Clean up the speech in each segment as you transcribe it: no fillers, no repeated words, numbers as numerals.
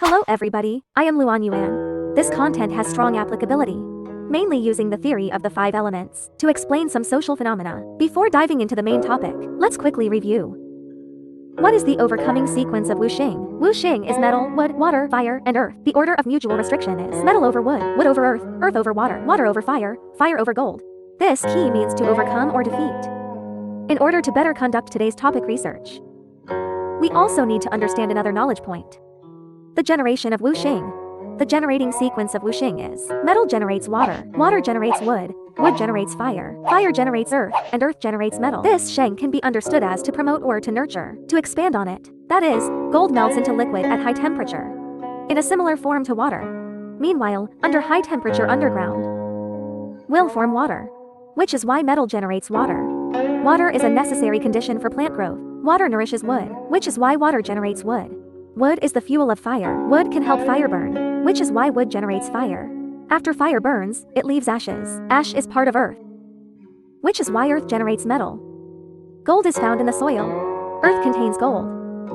Hello everybody, I am Luan Yuan. This content has strong applicability, mainly using the theory of the 5 elements to explain some social phenomena. Before diving into the main topic, let's quickly review. What is the overcoming sequence of Wuxing? Wuxing is metal, wood, water, fire, and earth. The order of mutual restriction is metal over wood, wood over earth, earth over water, water over fire, fire over gold. This key means to overcome or defeat. In order to better conduct today's topic research, we also need to understand another knowledge point. The generation of Wuxing. The generating sequence of Wuxing is metal generates water, water generates wood, wood generates fire, fire generates earth, and earth generates metal. This Sheng can be understood as to promote or to nurture. To expand on it, that is, gold melts into liquid at high temperature, in a similar form to water. Meanwhile, under high temperature underground will form water, which is why metal generates water. Water is a necessary condition for plant growth. Water nourishes wood, which is why water generates wood. Wood is the fuel of fire. Wood can help fire burn, which is why wood generates fire. After fire burns, it leaves ashes. Ash is part of earth, which is why earth generates metal. Gold is found in the soil. Earth contains gold,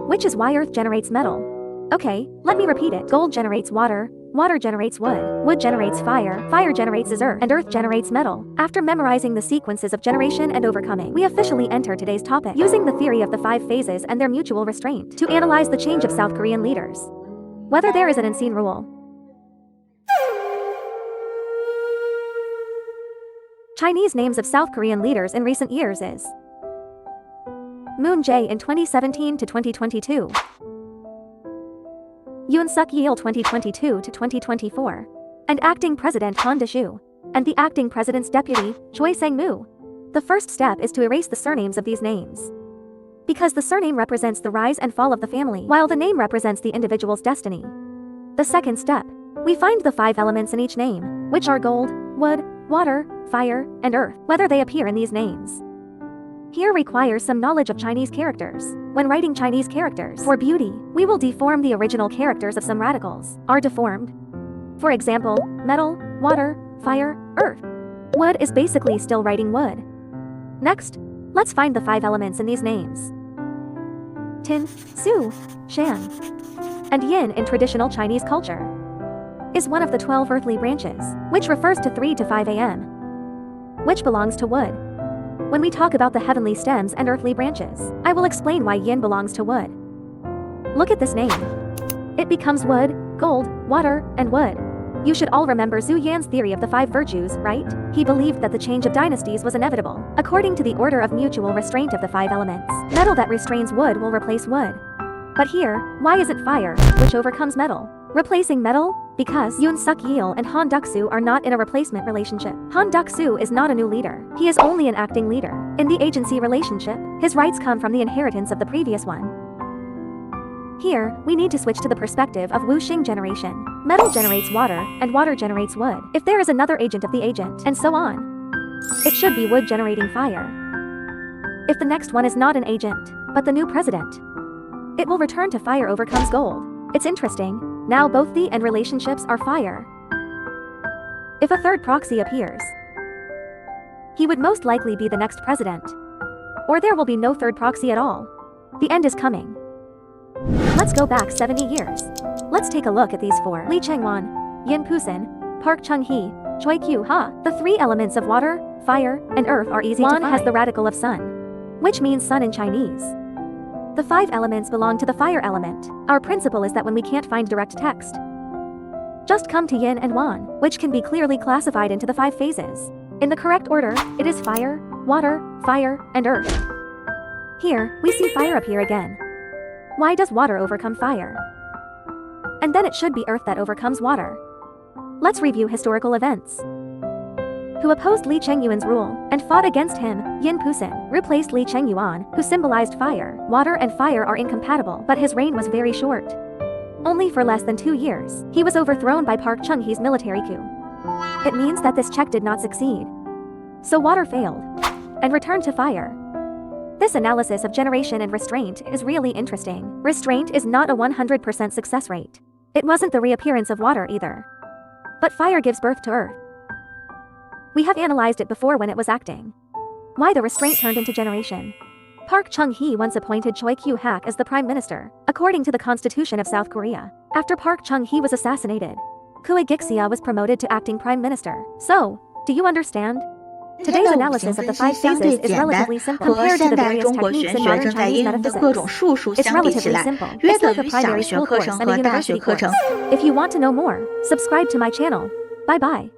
which is why earth generates metal. Okay, let me repeat it. Gold generates water, water generates wood, wood generates fire, fire generates earth, and earth generates metal. After memorizing the sequences of generation and overcoming, we officially enter today's topic, using the theory of the 5 phases and their mutual restraint, to analyze the change of South Korean leaders. Whether there is an unseen rule. Chinese names of South Korean leaders in recent years is Moon Jae in 2017 to 2022. Yoon Suk Yeol 2022 to 2024, and acting president Han Dae-soo, and the acting president's deputy, Choi Sang-moo. The first step is to erase the surnames of these names, because the surname represents the rise and fall of the family, while the name represents the individual's destiny. The second step, we find the 5 elements in each name, which are gold, wood, water, fire, and earth, whether they appear in these names. Here requires some knowledge of Chinese characters. When writing Chinese characters for beauty, we will deform the original characters of some radicals, are deformed. For example, metal, water, fire, earth. Wood is basically still writing wood. Next, let's find the 5 elements in these names. Tin, Su, Shan, and Yin in traditional Chinese culture is one of the 12 earthly branches, which refers to 3 to 5 a.m., which belongs to wood. When we talk about the heavenly stems and earthly branches, I will explain why yin belongs to wood. Look at this name. It becomes wood, gold, water, and wood. You should all remember Zhu Yan's theory of the 5 virtues, right? He believed that the change of dynasties was inevitable, according to the order of mutual restraint of the 5 elements. Metal that restrains wood will replace wood. But here, why is it fire, which overcomes metal, replacing metal? Because Yoon Suk Yeol and Han Duck-soo are not in a replacement relationship. Han Duck-soo is not a new leader. He is only an acting leader. In the agency relationship, his rights come from the inheritance of the previous one. Here, we need to switch to the perspective of Wuxing generation. Metal generates water, and water generates wood. If there is another agent of the agent, and so on, it should be wood generating fire. If the next one is not an agent, but the new president, it will return to fire overcomes gold. It's interesting. Now both the and relationships are fire. If a third proxy appears, he would most likely be the next president. Or there will be no third proxy at all. The end is coming. Let's go back 70 years. Let's take a look at these 4. Lee Chang-won, Yin Pusin, Park Chung-hee, Choi Kyu-ha. The 3 elements of water, fire, and earth are easy to find. Won has the radical of sun, which means sun in Chinese. The 5 elements belong to the fire element. Our principle is that when we can't find direct text, just come to yin and wan, which can be clearly classified into the 5 phases. In the correct order, it is fire, water, fire, and earth. Here, we see fire appear again. Why does water overcome fire? And then it should be earth that overcomes water. Let's review historical events. Who opposed Lee Cheng-yuan's rule and fought against him, Yin Pusin, replaced Lee Cheng-yuan, who symbolized fire. Water and fire are incompatible, but his reign was very short. Only for less than 2 years, he was overthrown by Park Chung-hee's military coup. It means that this check did not succeed. So water failed and returned to fire. This analysis of generation and restraint is really interesting. Restraint is not a 100% success rate. It wasn't the reappearance of water either. But fire gives birth to earth. We have analyzed it before when it was acting. Why the restraint turned into generation. Park Chung-hee once appointed Choi Kyu-hak as the prime minister. According to the constitution of South Korea, After Park Chung-hee was assassinated, Kue Gixia was promoted to acting prime minister. So, do you understand? 今天 Today's 的五 analysis 行 of the 分 five 析相对 phases is 简单， relatively simple 和 compared to 现 the 代 various 中国 techniques 玄 in 学 modern 正在 Chinese 应用的各种 metaphysics. 术数 It's 相比起 relatively 来， simple. 约 It's 等 like a 于小 primary 学 school 课 course 程 and a 和大学 university 课 course. 程。 If you want to know more, subscribe to my channel. Bye bye.